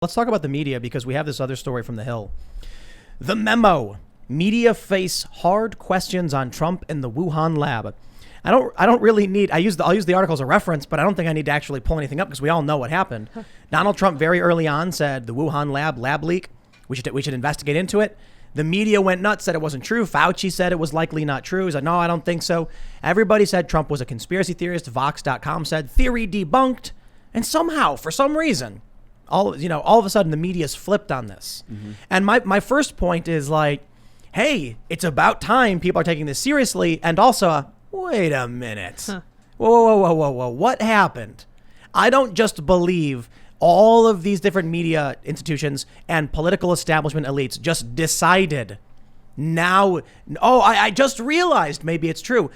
Let's talk about the media because we have this other story from The Hill. The memo. Media face hard questions on Trump and the Wuhan lab. I don't really need, I'll use the article as a reference, but I don't think I need to actually pull anything up because we all know what happened. Donald Trump very early on said the Wuhan lab leak, we should investigate into it. The media went nuts, said it wasn't true. Fauci said it was likely not true. He said, no, I don't think so. Everybody said Trump was a conspiracy theorist. Vox.com said theory debunked. And somehow, for some reason, all of a sudden the media's flipped on this. Mm-hmm. And my first point is like, hey, it's about time people are taking this seriously. And also, wait a minute. Huh. Whoa. What happened? I don't just believe all of these different media institutions and political establishment elites just decided now. Oh, I just realized maybe it's true.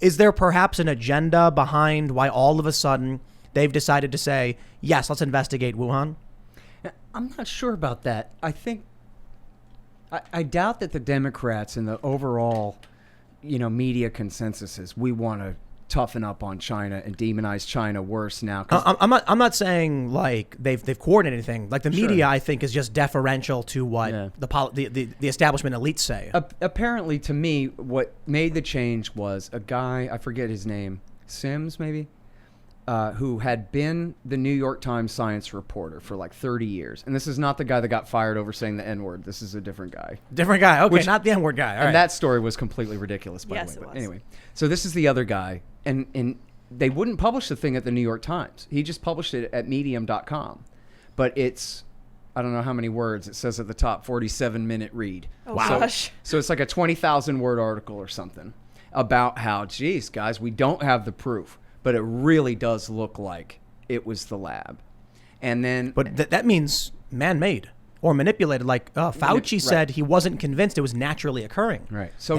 Is there perhaps an agenda behind why all of a sudden they've decided to say, yes, let's investigate Wuhan? I'm not sure about that. I doubt that the Democrats and the overall, media consensus is we want to toughen up on China and demonize China worse now. I'm not saying like they've coordinated anything. Like the media, I think, is just deferential to what the establishment elites say. Apparently, to me, what made the change was a guy, I forget his name, Sims maybe, who had been the New York Times science reporter for like 30 years. And this is not the guy that got fired over saying the N-word. This is a different guy. Okay, not the N-word guy. All and right. that story was completely ridiculous, by the way. But anyway, so this is the other guy. And they wouldn't publish the thing at the New York Times. He just published it at medium.com. But it's, I don't know how many words. It says at the top, 47-minute read. Oh, wow. Gosh. So it's like a 20,000 word article or something about how, geez, guys, we don't have the proof. But it really does look like it was the lab. And then... But that means man-made or manipulated. Like Fauci said he wasn't convinced it was naturally occurring. Right. So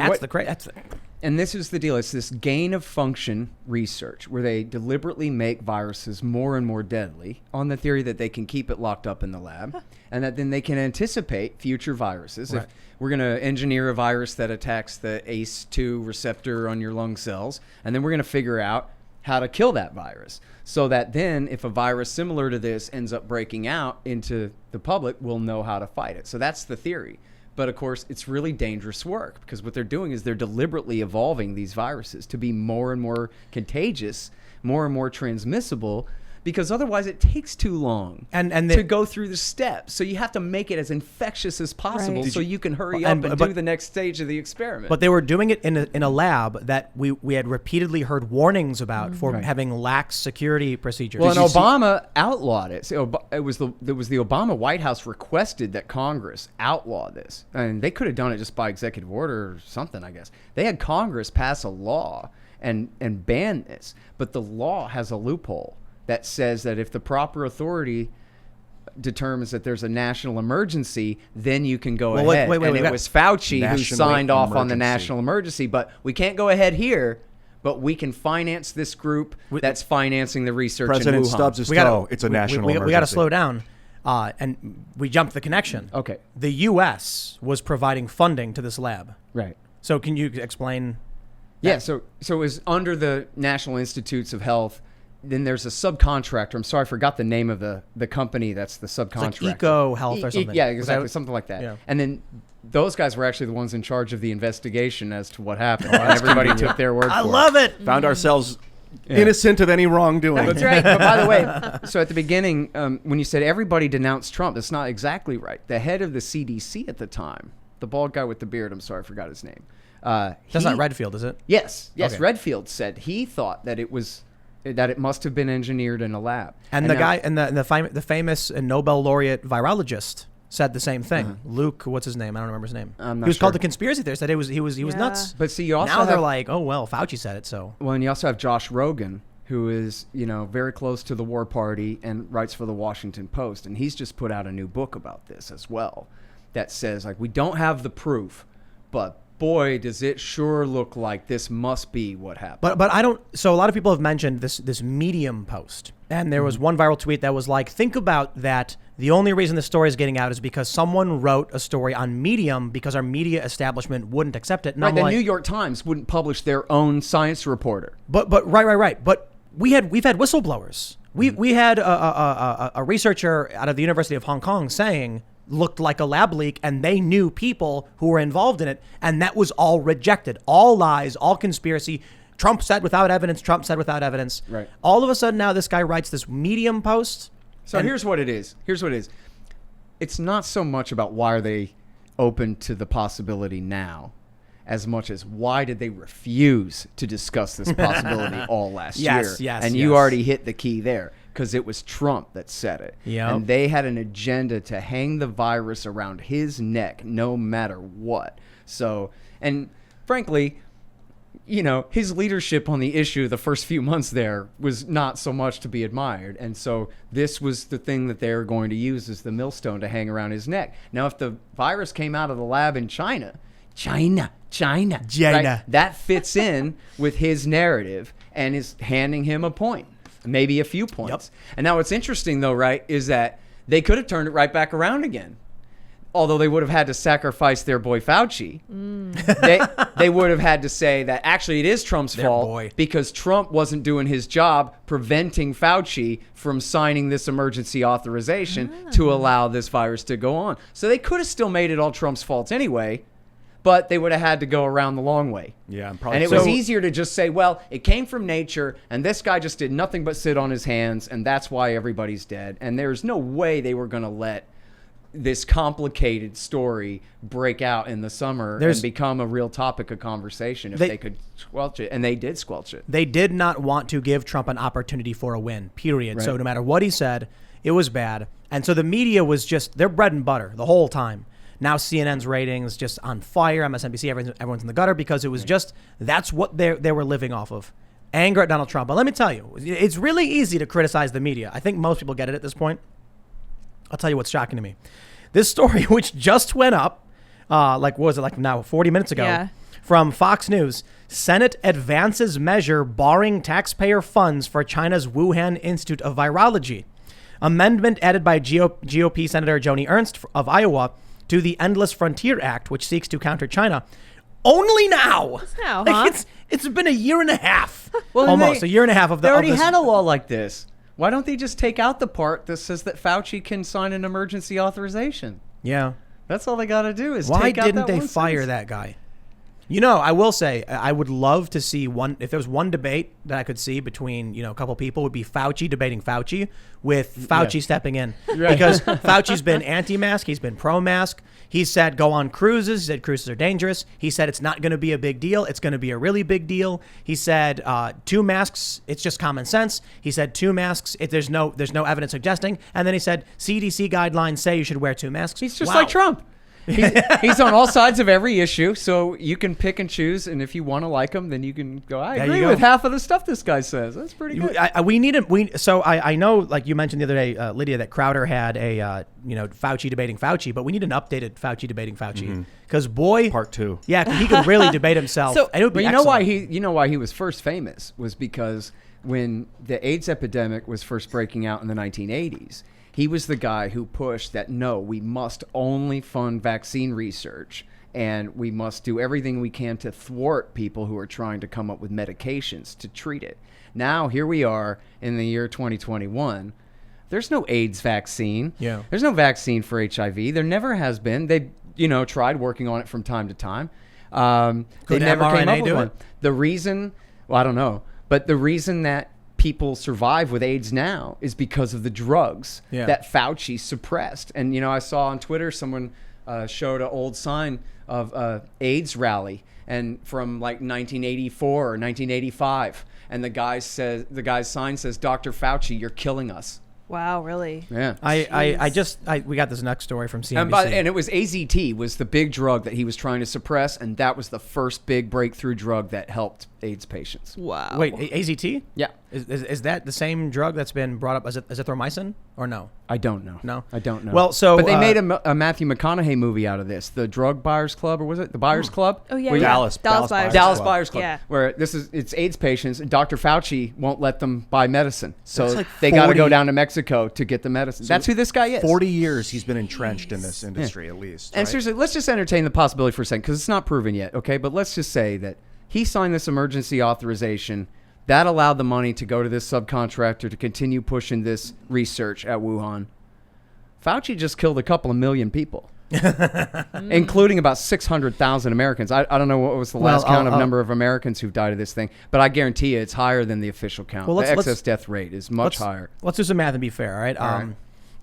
and this is the deal. It's this gain-of-function research where they deliberately make viruses more and more deadly on the theory that they can keep it locked up in the lab and that then they can anticipate future viruses. Right. If we're going to engineer a virus that attacks the ACE2 receptor on your lung cells, and then we're going to figure out how to kill that virus so that then if a virus similar to this ends up breaking out into the public, we'll know how to fight it. So that's the theory. But of course, it's really dangerous work because what they're doing is they're deliberately evolving these viruses to be more and more contagious, more and more transmissible, because otherwise it takes too long to go through the steps. So you have to make it as infectious as possible so you can hurry up and do the next stage of the experiment. But they were doing it in a lab that we had repeatedly heard warnings about for having lax security procedures. Well, and Obama outlawed it. So it was the Obama White House requested that Congress outlaw this. And they could have done it just by executive order or something, I guess. They had Congress pass a law and ban this. But the law has a loophole that says that if the proper authority determines that there's a national emergency, then you can go ahead. And it was Fauci who signed off on the national emergency. But we can't go ahead here, but we can finance this group that's financing the research President in Wuhan. stubs his toe. It's a national emergency. We got to slow down. And we jumped the connection. Okay. The U.S. was providing funding to this lab. Right. So can you explain that? Yeah, so it was under the National Institutes of Health. Then there's a subcontractor. I'm sorry, I forgot the name of the company that's the subcontractor. It's like Eco Health or something. Yeah, exactly, something like that. Yeah. And then those guys were actually the ones in charge of the investigation as to what happened. And everybody took their word for it. I love it. Found ourselves innocent of any wrongdoing. That's right. But by the way, so at the beginning, when you said everybody denounced Trump, that's not exactly right. The head of the CDC at the time, the bald guy with the beard, I'm sorry, I forgot his name. That's not Redfield, is it? Yes. Okay. Redfield said he thought that it must have been engineered in a lab. And the guy and the famous Nobel laureate virologist said the same thing. Luke, what's his name? I don't remember his name. I'm not he was sure. called the conspiracy theorist. That he was nuts. But see, you also now they're like, oh well, Fauci said it. So well, and you also have Josh Rogan, who is very close to the war party and writes for the Washington Post, and he's just put out a new book about this as well, that says like we don't have the proof, but boy, does it sure look like this must be what happened. But I don't. So a lot of people have mentioned this Medium post, and there was one viral tweet that was like, think about that. The only reason the story is getting out is because someone wrote a story on Medium because our media establishment wouldn't accept it. And right, the New York Times wouldn't publish their own science reporter. But right. But we've had whistleblowers We had a researcher out of the University of Hong Kong saying looked like a lab leak, and they knew people who were involved in it, and that was all rejected. All lies, all conspiracy. Trump said without evidence. Trump said without evidence. Right. All of a sudden now this guy writes this Medium post. So here's what it is. It's not so much about why are they open to the possibility now, as much as why did they refuse to discuss this possibility all last year? And you already hit the key there, because it was Trump that said it. Yep. And they had an agenda to hang the virus around his neck no matter what. So, and frankly, you know, his leadership on the issue the first few months there was not so much to be admired. And so this was the thing that they were going to use as the millstone to hang around his neck. Now, if the virus came out of the lab in China, right, that fits in with his narrative and is handing him a point, maybe a few points. Yep. And now what's interesting, though, right, is that they could have turned it right back around again. Although they would have had to sacrifice their boy Fauci. They would have had to say that actually it is Trump's fault because Trump wasn't doing his job preventing Fauci from signing this emergency authorization to allow this virus to go on. So they could have still made it all Trump's fault anyway, but they would have had to go around the long way. Yeah, and it was easier to just say, well, it came from nature, and this guy just did nothing but sit on his hands, and that's why everybody's dead. And there's no way they were going to let this complicated story break out in the summer and become a real topic of conversation if they could squelch it. And they did squelch it. They did not want to give Trump an opportunity for a win, period. Right. So no matter what he said, it was bad. And so the media was just their bread and butter the whole time. Now CNN's ratings just on fire, MSNBC, everyone's in the gutter because it was just, that's what they were living off of. Anger at Donald Trump. But let me tell you, it's really easy to criticize the media. I think most people get it at this point. I'll tell you what's shocking to me. This story, which just went up, what was it, like now 40 minutes ago, from Fox News, Senate advances measure barring taxpayer funds for China's Wuhan Institute of Virology. Amendment added by GOP Senator Joni Ernst of Iowa to the Endless Frontier Act, which seeks to counter China. Only now. It's been a year and a half. Well, almost a year and a half of the. They already had a law like this. Why don't they just take out the part that says that Fauci can sign an emergency authorization? Yeah. That's all they got to do is Why take out didn't they fire that guy? You know, I will say, I would love to see if there was one debate that I could see between, a couple people, would be Fauci debating Fauci with Fauci stepping in. Right. Because Fauci's been anti-mask. He's been pro-mask. He said, go on cruises. He said, cruises are dangerous. He said, it's not going to be a big deal. It's going to be a really big deal. He said, 2 masks, it's just common sense. He said, 2 masks, there's no evidence suggesting. And then he said, CDC guidelines say you should wear 2 masks. He's just like Trump. He's on all sides of every issue, so you can pick and choose. And if you want to like him, then you can go. I agree with half of the stuff this guy says. That's pretty good. We need him. So I know, like you mentioned the other day, Lydia, that Crowder had a Fauci debating Fauci, but we need an updated Fauci debating Fauci because part 2. Yeah, he could really debate himself. So, and it would be you know why he was first famous was because when the AIDS epidemic was first breaking out in the 1980s. He was the guy who pushed that, no, we must only fund vaccine research and we must do everything we can to thwart people who are trying to come up with medications to treat it. Now, here we are in the year 2021. There's no AIDS vaccine. Yeah. There's no vaccine for HIV. There never has been. They, tried working on it from time to time. They never came up with one. The reason, I don't know, but the reason that people survive with AIDS now is because of the drugs that Fauci suppressed. And, I saw on Twitter someone showed an old sign of AIDS rally and from like 1984 or 1985. And the guy's sign says, Dr. Fauci, you're killing us. Wow, really? Yeah. We got this next story from CNBC. And it was AZT was the big drug that he was trying to suppress, and that was the first big breakthrough drug that helped AIDS patients. Wow. Wait, AZT? Yeah. Is that the same drug that's been brought up as azithromycin or no? I don't know. No? I don't know. Well, so but they made a Matthew McConaughey movie out of this, the Drug Buyers Club, or was it the Buyers Club? Oh yeah, Dallas Buyers Club. Yeah. Where it's AIDS patients, and Dr. Fauci won't let them buy medicine, so like they got to go down to Mexico to get the medicine. That's who this guy is. 40 years he's been entrenched in this industry, at least. And seriously, let's just entertain the possibility for a second, because it's not proven yet, okay? But let's just say that he signed this emergency authorization That allowed the money to go to this subcontractor to continue pushing this research at Wuhan. Fauci just killed a couple of million people, including about 600,000 Americans. I don't know what was the last count of number of Americans who've died of this thing, but I guarantee you it's higher than the official count. The excess death rate is much higher. Let's do some math and be fair, all right? All right.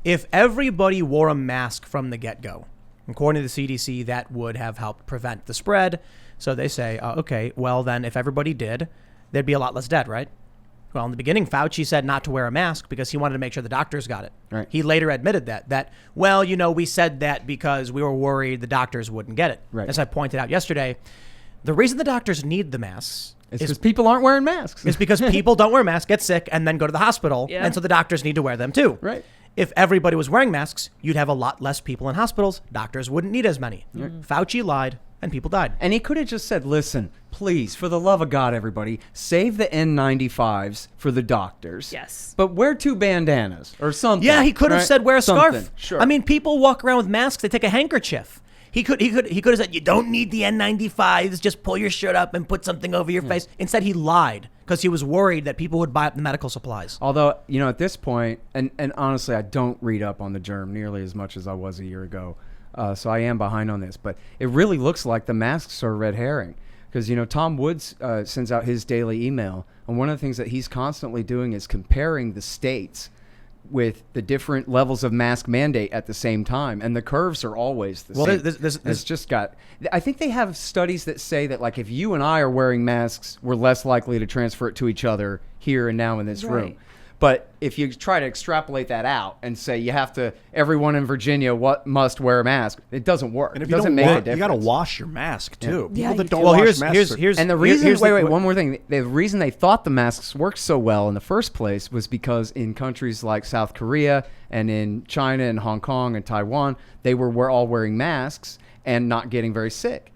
If everybody wore a mask from the get-go, according to the CDC, that would have helped prevent the spread. So they say, okay, well then if everybody did, there'd be a lot less dead, right? Well, in the beginning, Fauci said not to wear a mask because he wanted to make sure the doctors got it. Right. He later admitted that, well, we said that because we were worried the doctors wouldn't get it. Right. As I pointed out yesterday, the reason the doctors need the masks is because people aren't wearing masks. It's because people don't wear masks, get sick, and then go to the hospital. Yeah. And so the doctors need to wear them too. Right. If everybody was wearing masks, you'd have a lot less people in hospitals. Doctors wouldn't need as many. Fauci lied, and people died. And he could have just said, listen, please, for the love of God, everybody, save the N95s for the doctors. Yes. But wear 2 bandanas or something. Yeah, he could have said wear a scarf. Something. Sure. I mean, people walk around with masks. They take a handkerchief. He could have said, you don't need the N95s. Just pull your shirt up and put something over your face. Instead, he lied because he was worried that people would buy up the medical supplies. Although, at this point, and honestly, I don't read up on the germ nearly as much as I was a year ago. So I am behind on this. But it really looks like the masks are a red herring. Because, Tom Woods sends out his daily email. And one of the things that he's constantly doing is comparing the states with the different levels of mask mandate at the same time, and the curves are always the same. It's just got. I think they have studies that say that, like, if you and I are wearing masks, we're less likely to transfer it to each other here and now in this room. But if you try to extrapolate that out and say you have to, everyone in Virginia must wear a mask, it doesn't work. And if it doesn't make a difference. You got to wash your mask too. Yeah. People that don't Well, wash masks. here's And the reason, here's one more thing. The reason they thought the masks worked so well in the first place was because in countries like South Korea and in China and Hong Kong and Taiwan, they were all wearing masks and not getting very sick.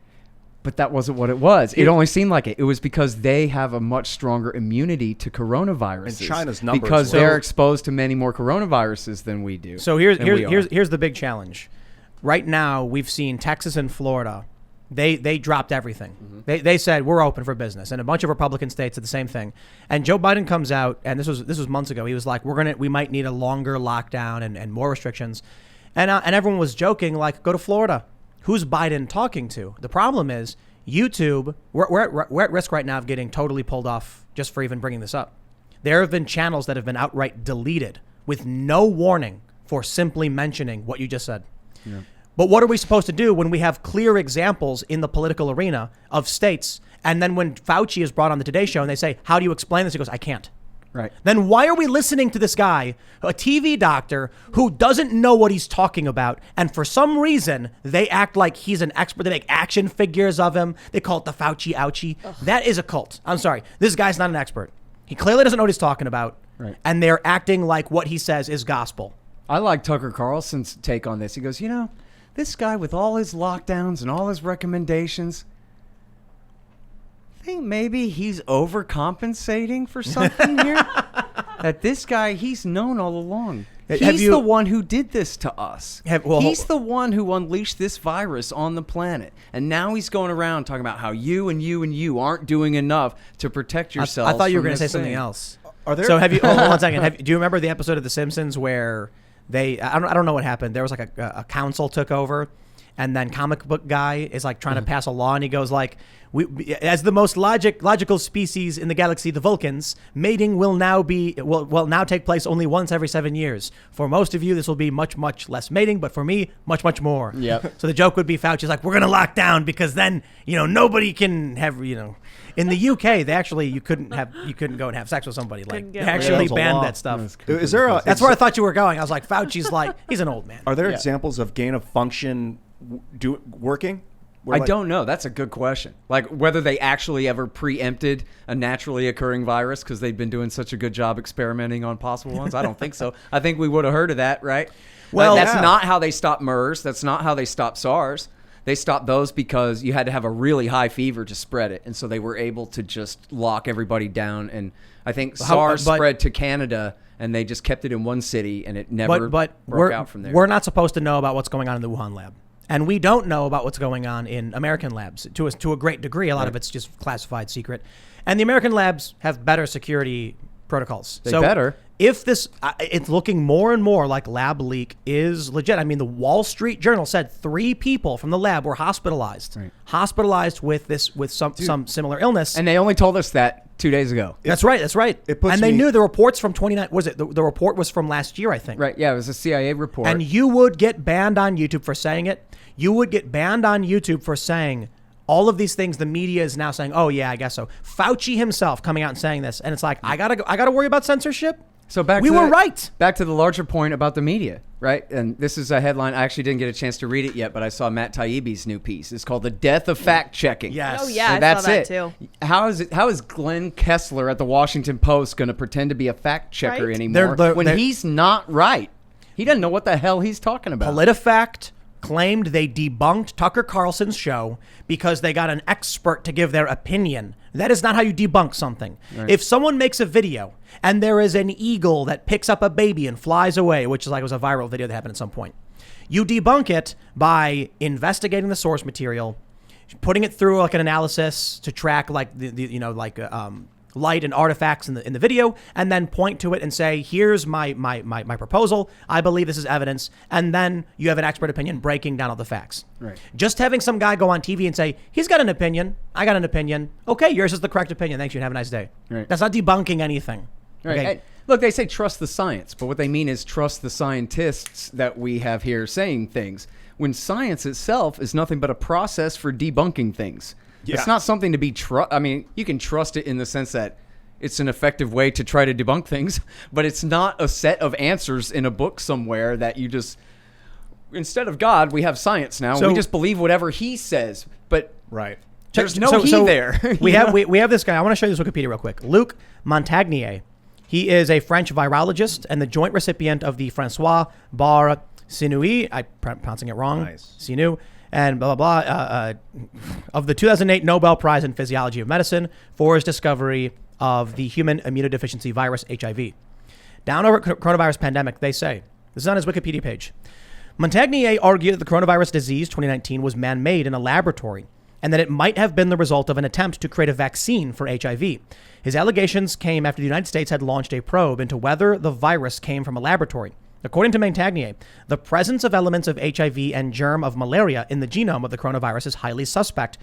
But that wasn't what it was. It only seemed like it. It was because they have a much stronger immunity to coronaviruses. And China's numbers. Because they're exposed to many more coronaviruses than we do. So here's the big challenge. Right now, we've seen Texas and Florida. They dropped everything. They said we're open for business, and a bunch of Republican states did the same thing. And Joe Biden comes out, and this was months ago. He was like, we might need a longer lockdown and more restrictions, and everyone was joking like, go to Florida. Who's Biden talking to? The problem is YouTube. We're at risk right now of getting totally pulled off just for even bringing this up. There have been channels that have been outright deleted with no warning for simply mentioning what you just said. Yeah. But what are we supposed to do when we have clear examples in the political arena of states? And then when Fauci is brought on the Today Show and they say, how do you explain this? He goes, I can't. Right. Then why are we listening to this guy, a TV doctor who doesn't know what he's talking about? And for some reason, they act like he's an expert. They make action figures of him. They call it the Fauci ouchie. Ugh. That is a cult. I'm sorry. This guy's not an expert. He clearly doesn't know what he's talking about. Right. And they're acting like what he says is gospel. I like Tucker Carlson's take on this. He goes, this guy with all his lockdowns and all his recommendations, I think maybe he's overcompensating for something here. That this guy, he's known all along. He's the one who did this to us. He's the one who unleashed this virus on the planet. And now he's going around talking about how you and you and you aren't doing enough to protect yourself. I thought you were going to say something else. Are there? So have you? Hold on 1 second. Do you remember the episode of The Simpsons where I don't know what happened. There was like a council took over, and then comic book guy is like trying to pass a law, and he goes like, "We, as the most logical species in the galaxy, the Vulcans, mating will now take place only once every 7 years. For most of you, this will be much less mating, but for me, much more." Yep. So the joke would be Fauci's like, "We're gonna lock down because then nobody can have In the UK, you couldn't go and have sex with somebody. Like they actually banned that stuff. Is there That's where I thought you were going. I was like, Fauci's like, he's an old man. Are there examples of gain of function working? I don't know. That's a good question. Like whether they actually ever preempted a naturally occurring virus because they've been doing such a good job experimenting on possible ones. I don't think so. I think we would have heard of that, right? Well, that's not how they stopped MERS. That's not how they stopped SARS. They stopped those because you had to have a really high fever to spread it. And so they were able to just lock everybody down. And I think SARS spread to Canada, and they just kept it in one city, and it never broke out from there. We're not supposed to know about what's going on in the Wuhan lab. And we don't know about what's going on in American labs to a great degree. A lot of it's just classified secret. And the American labs have better security protocols. They better. If this, it's looking more and more like lab leak is legit. I mean, the Wall Street Journal said 3 people from the lab were hospitalized, with some similar illness. And they only told us that 2 days ago. That's right. And they knew the reports from 29. Was it the report was from last year? I think. Right. Yeah, it was a CIA report. And you would get banned on YouTube for saying it. You would get banned on YouTube for saying all of these things. The media is now saying, "Oh yeah, I guess so." Fauci himself coming out and saying this, and it's like, I gotta worry about censorship. So Back to the larger point about the media, right? And this is a headline. I actually didn't get a chance to read it yet, but I saw Matt Taibbi's new piece. It's called "The Death of Fact Checking." Yes. Oh yeah, So I saw that too. How is Glenn Kessler at the Washington Post going to pretend to be a fact checker Right? anymore when he's not right? He doesn't know what the hell he's talking about. PolitiFact claimed they debunked Tucker Carlson's show because they got an expert to give their opinion. That is not how you debunk something. Right. If someone makes a video and there is an eagle that picks up a baby and flies away, which is like was a viral video that happened at some point, you debunk it by investigating the source material, putting it through like an analysis to track like light and artifacts in the video, and then point to it and say, here's my proposal. I believe this is evidence. And then you have an expert opinion breaking down all the facts. Right. Just having some guy go on TV and say, he's got an opinion. I got an opinion. Okay, yours is the correct opinion. Thanks, you. Have a nice day. Right. That's not debunking anything. Right. Okay? Look, they say trust the science, but what they mean is trust the scientists that we have here saying things, when science itself is nothing but a process for debunking things. Yeah. It's not something to be I mean, you can trust it in the sense that it's an effective way to try to debunk things, but it's not a set of answers in a book somewhere that you just, instead of God, we have science now. So, we just believe whatever he says, but there's no he there. we have this guy. I want to show you this Wikipedia real quick. Luc Montagnier. He is a French virologist and the joint recipient of the Francois Bar Sinui. I'm pronouncing it wrong. Nice. Sinu. And blah, blah, blah, of the 2008 Nobel Prize in Physiology of Medicine for his discovery of the human immunodeficiency virus, HIV. Down over coronavirus pandemic, they say, this is on his Wikipedia page, Montagnier argued that the coronavirus disease 2019 was man-made in a laboratory and that it might have been the result of an attempt to create a vaccine for HIV. His allegations came after the United States had launched a probe into whether the virus came from a laboratory. According to Montagnier, the presence of elements of HIV and germ of malaria in the genome of the coronavirus is highly suspect,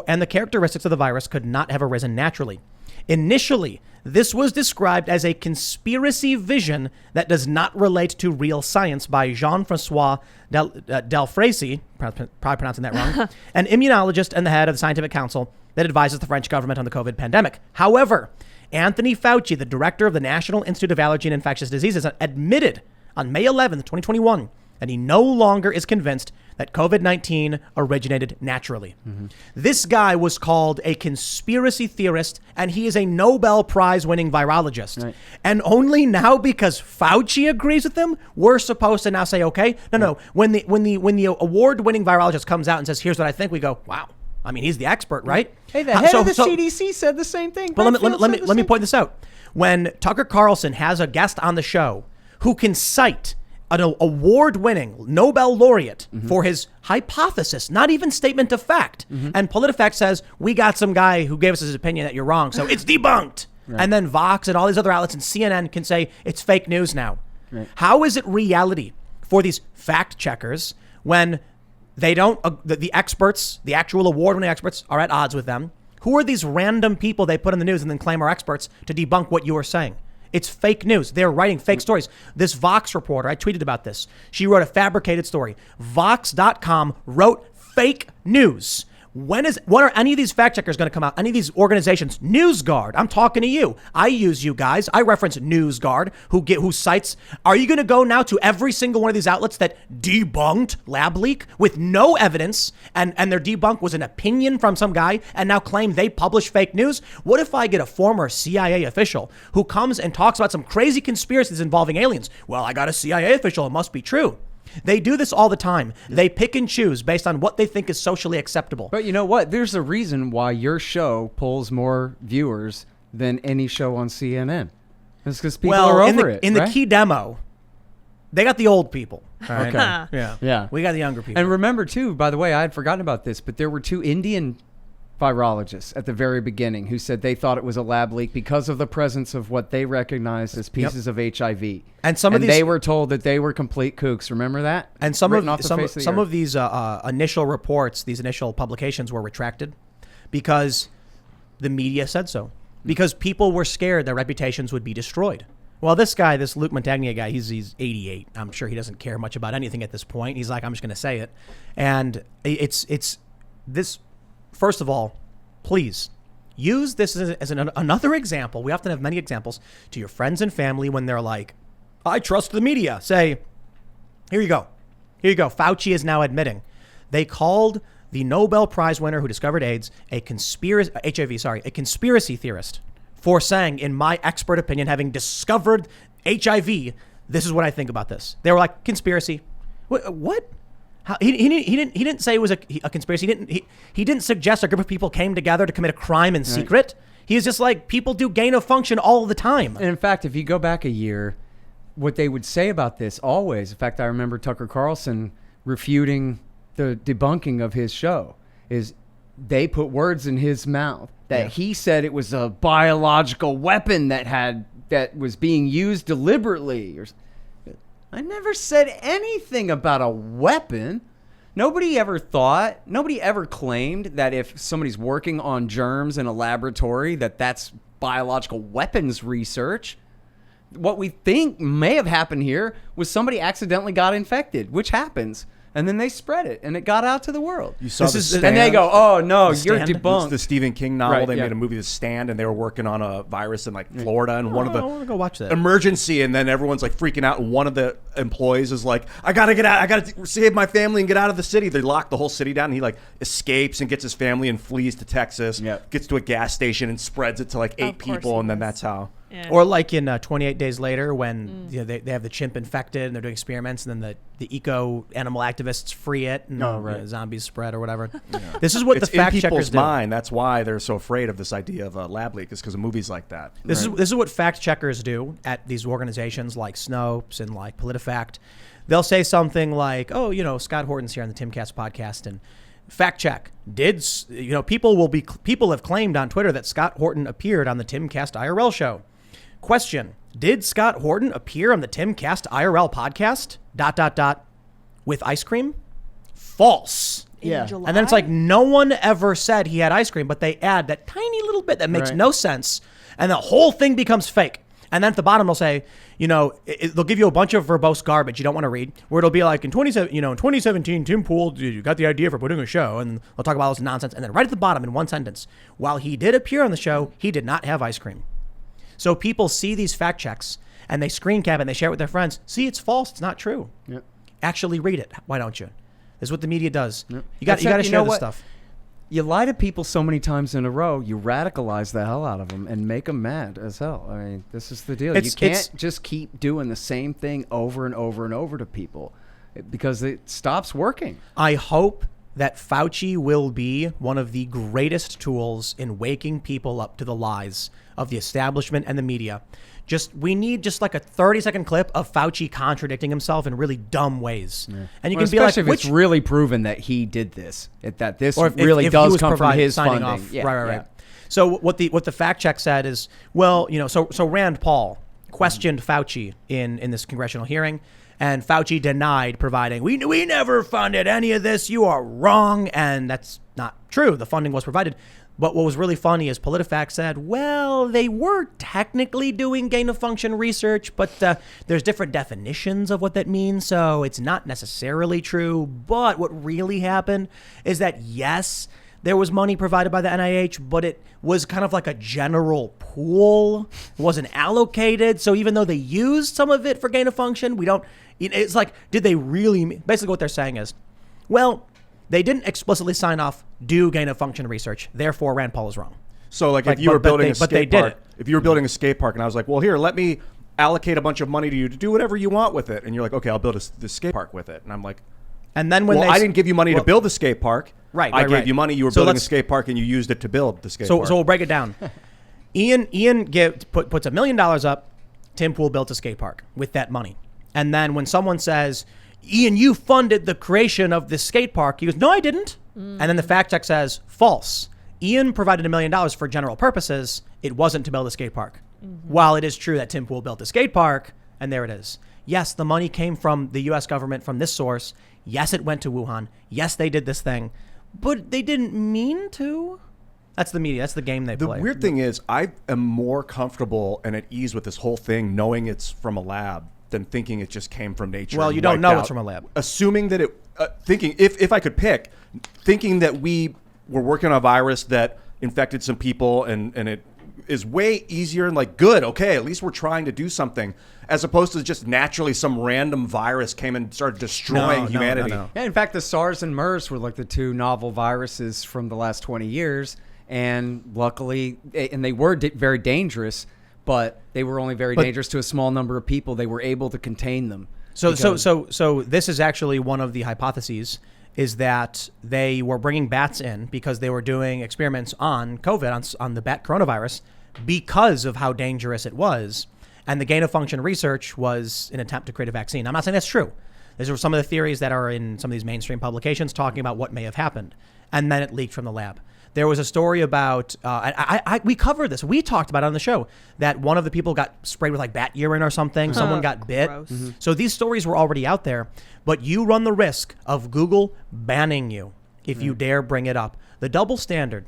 and the characteristics of the virus could not have arisen naturally. Initially, this was described as a conspiracy vision that does not relate to real science by Jean-François Delfraissy, probably pronouncing that wrong, an immunologist and the head of the scientific council that advises the French government on the COVID pandemic. However, Anthony Fauci, the director of the National Institute of Allergy and Infectious Diseases, admitted on May 11th, 2021, and he no longer is convinced that COVID-19 originated naturally. Mm-hmm. This guy was called a conspiracy theorist, and he is a Nobel Prize winning virologist. Right. And only now, because Fauci agrees with him, we're supposed to now say, okay, no. When the award winning virologist comes out and says, here's what I think, we go, wow. I mean, he's the expert, right? Hey, the head of the CDC said the same thing. But let me point this out. When Tucker Carlson has a guest on the show who can cite an award-winning Nobel laureate for his hypothesis, not even statement of fact, and PolitiFact says, we got some guy who gave us his opinion that you're wrong, so it's debunked. Right. And then Vox and all these other outlets and CNN can say it's fake news now. Right. How is it reality for these fact checkers when they don't, the experts, the actual award-winning experts are at odds with them? Who are these random people they put in the news and then claim are experts to debunk what you are saying? It's fake news. They're writing fake stories. This Vox reporter, I tweeted about this. She wrote a fabricated story. Vox.com wrote fake news. When are any of these fact checkers going to come out? Any of these organizations? NewsGuard. I'm talking to you. I use you guys. I reference NewsGuard, who cites. Are you going to go now to every single one of these outlets that debunked lab leak with no evidence, and their debunk was an opinion from some guy, and now claim they publish fake news? What if I get a former CIA official who comes and talks about some crazy conspiracies involving aliens? Well, I got a CIA official. It must be true. They do this all the time. They pick and choose based on what they think is socially acceptable. But you know what? There's a reason why your show pulls more viewers than any show on CNN. It's because people are over it. In the key demo, they got the old people. Right? Okay. Yeah. We got the younger people. And remember, too, by the way, I had forgotten about this, but there were 2 Indian virologists at the very beginning who said they thought it was a lab leak because of the presence of what they recognized as pieces of HIV. And some of these, they were told that they were complete kooks. Remember that? And some of these initial reports, these initial publications were retracted because the media said so. Because people were scared their reputations would be destroyed. Well, this Luke Montagnier guy, he's 88. I'm sure he doesn't care much about anything at this point. He's like, I'm just going to say it. And it's this. First of all, please use this as another example. We often have many examples to your friends and family when they're like, I trust the media. Say, here you go. Here you go. Fauci is now admitting they called the Nobel Prize winner who discovered AIDS a conspiracy theorist for saying, in my expert opinion, having discovered HIV, this is what I think about this. They were like, conspiracy. What? How, he didn't say it was a conspiracy. He didn't suggest a group of people came together to commit a crime in secret. He's just like, people do gain of function all the time. And in fact, if you go back a year, what they would say about this always, in fact, I remember Tucker Carlson refuting the debunking of his show, is they put words in his mouth that he said it was a biological weapon that was being used deliberately. I never said anything about a weapon. Nobody ever claimed that if somebody's working on germs in a laboratory that's biological weapons research. What we think may have happened here was somebody accidentally got infected, which happens. And then they spread it, and it got out to the world. You saw The Stand. And they go, "Oh no, you're Stand? debunked." It's the Stephen King novel. They made a movie, The Stand, and they were working on a virus in like Florida, and one of I want to go watch that. emergency, and then everyone's like freaking out, and one of the employees is like, "I gotta get out! I gotta save my family and get out of the city." They lock the whole city down, and he like escapes and gets his family and flees to Texas. Gets to a gas station and spreads it to like 8 people, and then that's how. Yeah. Or like in 28 Days Later when they have the chimp infected and they're doing experiments, and then the eco-animal activists free it and zombies spread or whatever. This is what the fact checkers do. It's in people's mind. That's why they're so afraid of this idea of a lab leak, is because of movies like that. This is what fact checkers do at these organizations like Snopes and like PolitiFact. They'll say something like, "Oh, Scott Horton's here on the Timcast podcast, and fact check. People have claimed on Twitter that Scott Horton appeared on the Timcast IRL show. Question: did Scott Horton appear on the Timcast IRL podcast? ... with ice cream? False." In And then it's like, no one ever said he had ice cream, but they add that tiny little bit that makes no sense, and the whole thing becomes fake. And then at the bottom they'll say, they'll give you a bunch of verbose garbage you don't want to read, where it'll be like, in 2017, Tim Pool got the idea for putting a show, and they'll talk about all this nonsense. And then right at the bottom in one sentence, while he did appear on the show, he did not have ice cream. So people see these fact checks and they screen cap and they share it with their friends. See, it's false. It's not true. Yep. Actually read it. Why don't you? This is what the media does. Yep. You got to share this stuff. You lie to people so many times in a row, you radicalize the hell out of them and make them mad as hell. I mean, this is the deal. You can't just keep doing the same thing over and over and over to people because it stops working. I hope that Fauci will be one of the greatest tools in waking people up to the lies of the establishment and the media. We need like a 30-second clip of Fauci contradicting himself in really dumb ways. Yeah. And you can be like, especially if it's really proven that he did this, that this or really if does come from his funding. Off. Yeah, right. So what the fact check said is, so Rand Paul questioned Fauci in this congressional hearing, and Fauci denied providing, we never funded any of this, you are wrong, and that's not true. The funding was provided. But what was really funny is PolitiFact said, well, they were technically doing gain-of-function research, but there's different definitions of what that means, so it's not necessarily true. But what really happened is that, yes, there was money provided by the NIH, but it was kind of like a general pool. It wasn't allocated. So even though they used some of it for gain-of-function, it's like, did they really? Basically what they're saying is, well, they didn't explicitly sign off, do gain-of-function research. Therefore, Rand Paul is wrong. So, if you were building a skate park, if you were building a skate park, and I was like, well, here, let me allocate a bunch of money to you to do whatever you want with it, and you're like, okay, I'll build the skate park with it, and I'm like, and then when I didn't give you money to build the skate park. Right. I gave you money. You were building a skate park, and you used it to build the skate park. So we'll break it down. Ian puts $1 million up. Tim Pool built a skate park with that money, and then when someone says, Ian, you funded the creation of this skate park, he goes, no, I didn't. And then the fact check says, false. Ian provided $1 million for general purposes. It wasn't to build a skate park. While it is true that Tim Pool built a skate park, and there it is. Yes, the money came from the U.S. government from this source. Yes, it went to Wuhan. Yes, they did this thing, but they didn't mean to. That's the media. That's the game they play. The weird thing is, I am more comfortable and at ease with this whole thing knowing it's from a lab than thinking it just came from nature. Well, and you don't wiped know out. it's from a lab. Assuming that thinking, if I could pick, thinking that we were working on a virus that infected some people and it is way easier and like, good, okay, at least we're trying to do something, as opposed to just naturally some random virus came and started destroying humanity. No. Yeah, in fact, the SARS and MERS were like the two novel viruses from the last 20 years. And luckily, and they were very dangerous, but they were only very dangerous to a small number of people. They were able to contain them. So this is actually one of the hypotheses, is that they were bringing bats in because they were doing experiments on COVID, on the bat coronavirus, because of how dangerous it was. And the gain of function research was an attempt to create a vaccine. I'm not saying that's true. These are some of the theories that are in some of these mainstream publications talking about what may have happened. And then it leaked from the lab. There was a story about, we covered this. We talked about it on the show, that one of the people got sprayed with like bat urine or something. Someone got bit. So these stories were already out there, but you run the risk of Google banning you if you dare bring it up. The double standard.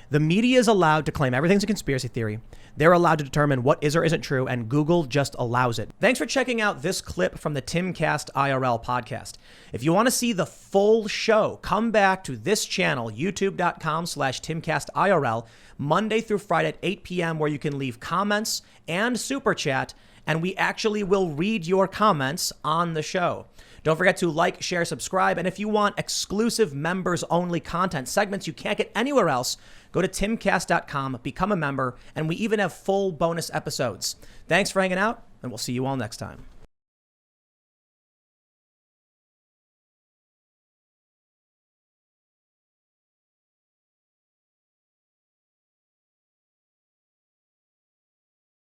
The media is allowed to claim everything's a conspiracy theory. They're allowed to determine what is or isn't true, and Google just allows it. Thanks for checking out this clip from the Timcast IRL podcast. If you want to see the full show, come back to this channel, youtube.com/TimcastIRL, Monday through Friday at 8 p.m., where you can leave comments and super chat, and we actually will read your comments on the show. Don't forget to like, share, subscribe, and if you want exclusive members-only content, segments you can't get anywhere else, go to timcast.com, become a member, and we even have full bonus episodes. Thanks for hanging out, and we'll see you all next time.